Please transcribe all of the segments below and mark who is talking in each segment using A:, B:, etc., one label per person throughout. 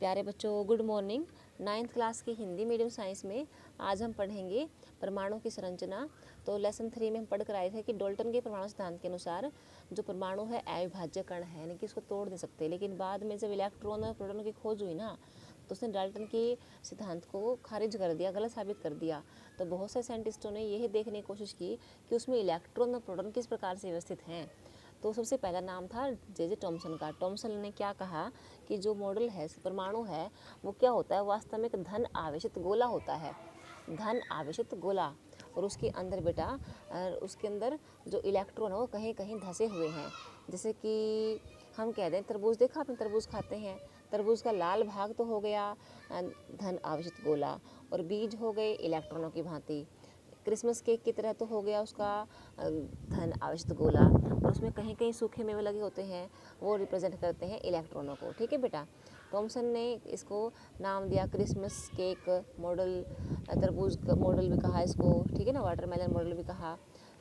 A: प्यारे बच्चों, good morning. 9th class की हिंदी मीडियम साइंस में आज हम पढ़ेंगे परमाणु की संरचना। तो लेसन 3 में हम पढ़ कर आए थे कि डाल्टन के परमाणु सिद्धांत के अनुसार जो परमाणु है अविभाज्य कण है, यानी कि इसको तोड़ नहीं सकते। लेकिन बाद में जब इलेक्ट्रॉन और प्रोटॉन की खोज हुई ना, तो उसने डाल्टन के सिद्धांत को खारिज कर दिया, गलत साबित कर दिया। तो बहुत से साइंटिस्टों ने यही देखने की कोशिश की कि उसमें इलेक्ट्रॉन और प्रोटॉन किस प्रकार से व्यवस्थित हैं। तो सबसे पहला नाम था जे टॉमसन का। टॉमसन ने क्या कहा कि जो मॉडल है, परमाणु है, वो क्या होता है, वास्तव में एक धन आवेशित गोला होता है, धन आवेशित गोला। और उसके अंदर बेटा, उसके अंदर जो इलेक्ट्रॉन है वो कहीं कहीं धंसे हुए हैं। जैसे कि हम कह दें, तरबूज देखा आपने, तरबूज खाते हैं, तरबूज का लाल भाग तो हो गया धन आवेशित गोला, और बीज हो गए इलेक्ट्रॉनों की भांति। क्रिसमस केक की तरह तो हो गया उसका धन आवेशित गोला, और उसमें कहीं कहीं सूखे मेवे लगे होते हैं, वो रिप्रेजेंट करते हैं इलेक्ट्रॉनों को। ठीक है बेटा। टॉमसन ने इसको नाम दिया क्रिसमस केक मॉडल, तरबूज का मॉडल भी कहा इसको, ठीक है ना, वाटरमेलन मॉडल भी कहा।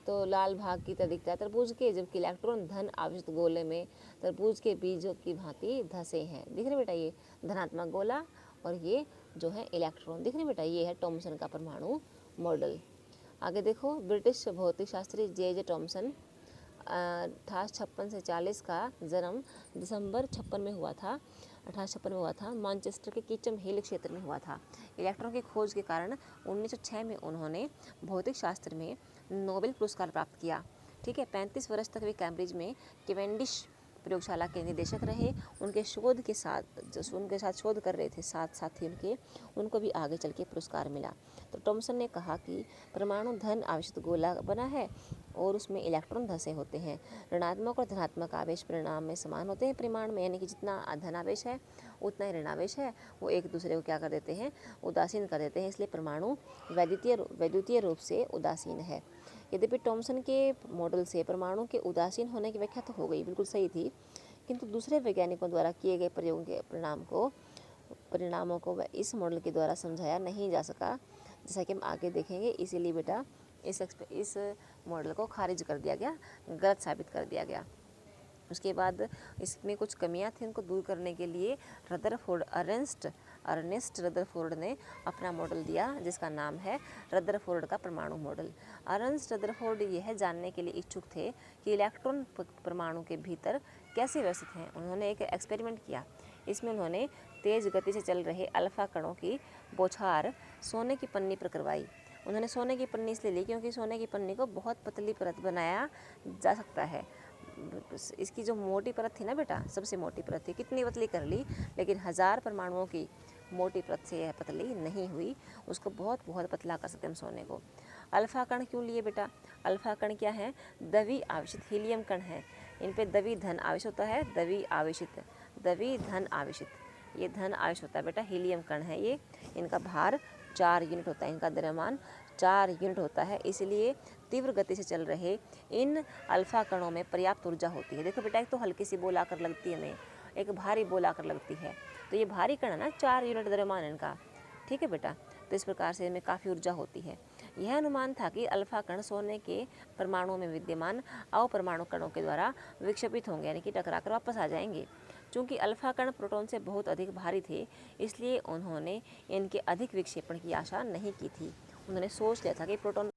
A: तो लाल भाग की तरह दिखता है तरबूज के, जबकि इलेक्ट्रॉन धन आवेशित गोले में तरबूज के बीजों की भांति धंसे हैं। दिख रहे बेटा, ये धनात्मक गोला और ये जो है इलेक्ट्रॉन। दिख रहे बेटा, ये है टॉमसन का परमाणु मॉडल। आगे देखो, ब्रिटिश भौतिक शास्त्री जे टॉमसन 1856 से 40 का जन्म दिसंबर 56 में हुआ था, 1856 में हुआ था। मैनचेस्टर के किचम हिल क्षेत्र में हुआ था। इलेक्ट्रॉन की खोज के कारण 1906 में उन्होंने भौतिक शास्त्र में नोबेल पुरस्कार प्राप्त किया। ठीक है। 35 वर्ष तक वे कैम्ब्रिज में कैवेंडिश प्रयोगशाला के निदेशक रहे। उनके साथ शोध कर रहे थे साथ साथी उनको भी आगे चल के पुरस्कार मिला। तो टॉमसन ने कहा कि परमाणु धन आवेशित गोला बना है और उसमें इलेक्ट्रॉन धंसे होते हैं। ऋणात्मक और धनात्मक आवेश परिणाम में समान होते हैं परिमाण में, यानी कि जितना धनावेश है उतना ही ऋणावेश है, वो एक दूसरे को क्या कर देते हैं, उदासीन कर देते हैं। इसलिए परमाणु वैद्युतीय रूप से उदासीन है। यद्यपि टॉमसन के मॉडल से परमाणु के उदासीन होने की व्याख्या तो हो गई, बिल्कुल सही थी, किंतु दूसरे वैज्ञानिकों द्वारा किए गए प्रयोगों के परिणामों को इस मॉडल के द्वारा समझाया नहीं जा सका, जैसा कि हम आगे देखेंगे। इसीलिए बेटा इस मॉडल को खारिज कर दिया गया, गलत साबित कर दिया गया। उसके बाद इसमें कुछ कमियां थी, उनको दूर करने के लिए अर्नेस्ट रदरफोर्ड ने अपना मॉडल दिया, जिसका नाम है रदरफोर्ड का परमाणु मॉडल। अर्नेस्ट रदरफोर्ड यह जानने के लिए इच्छुक थे कि इलेक्ट्रॉन परमाणु के भीतर कैसे व्यवस्थित हैं। उन्होंने एक एक्सपेरिमेंट किया। इसमें उन्होंने तेज गति से चल रहे अल्फा कणों की बौछार सोने की पन्नी पर करवाई। उन्होंने सोने की पन्नी इसलिए ली क्योंकि सोने की पन्नी को बहुत पतली परत बनाया जा सकता है। इसकी जो मोटी परत थी ना बेटा, सबसे मोटी परत थी, कितनी पतली कर ली, लेकिन 1000 परमाणुओं की मोटी परत से यह पतली नहीं हुई। उसको बहुत बहुत पतला कर सकते हम सोने को। अल्फा कण क्यों लिए बेटा? अल्फा कण क्या है? द्रवी आवेशित हीलियम कण है। इन पे द्रवी धन आवेश होता है, द्रवी धन आवेशित, ये धन आवेश होता है बेटा, हीलियम कण है ये। इनका भार 4 यूनिट होता है, इनका द्रव्यमान 4 यूनिट होता है। इसलिए तीव्र गति से चल रहे इन अल्फा कणों में पर्याप्त ऊर्जा होती है। देखो बेटा, एक तो हल्की सी बोल आकर लगती है हमें, एक भारी बोल आकर लगती है। तो ये भारी कण है ना, 4 यूनिट द्रव्यमान इनका। ठीक है बेटा। तो इस प्रकार से इनमें काफ़ी ऊर्जा होती है। यह अनुमान था कि अल्फा कण सोने के परमाणुओं में विद्यमान अपरमाणु कणों के द्वारा विक्षेपित होंगे, यानी कि टकरा कर वापस आ जाएंगे। चूँकि अल्फा कण प्रोटॉन से बहुत अधिक भारी थे, इसलिए उन्होंने इनके अधिक विक्षेपण की आशा नहीं की थी। उन्होंने सोच लिया था कि प्रोटॉन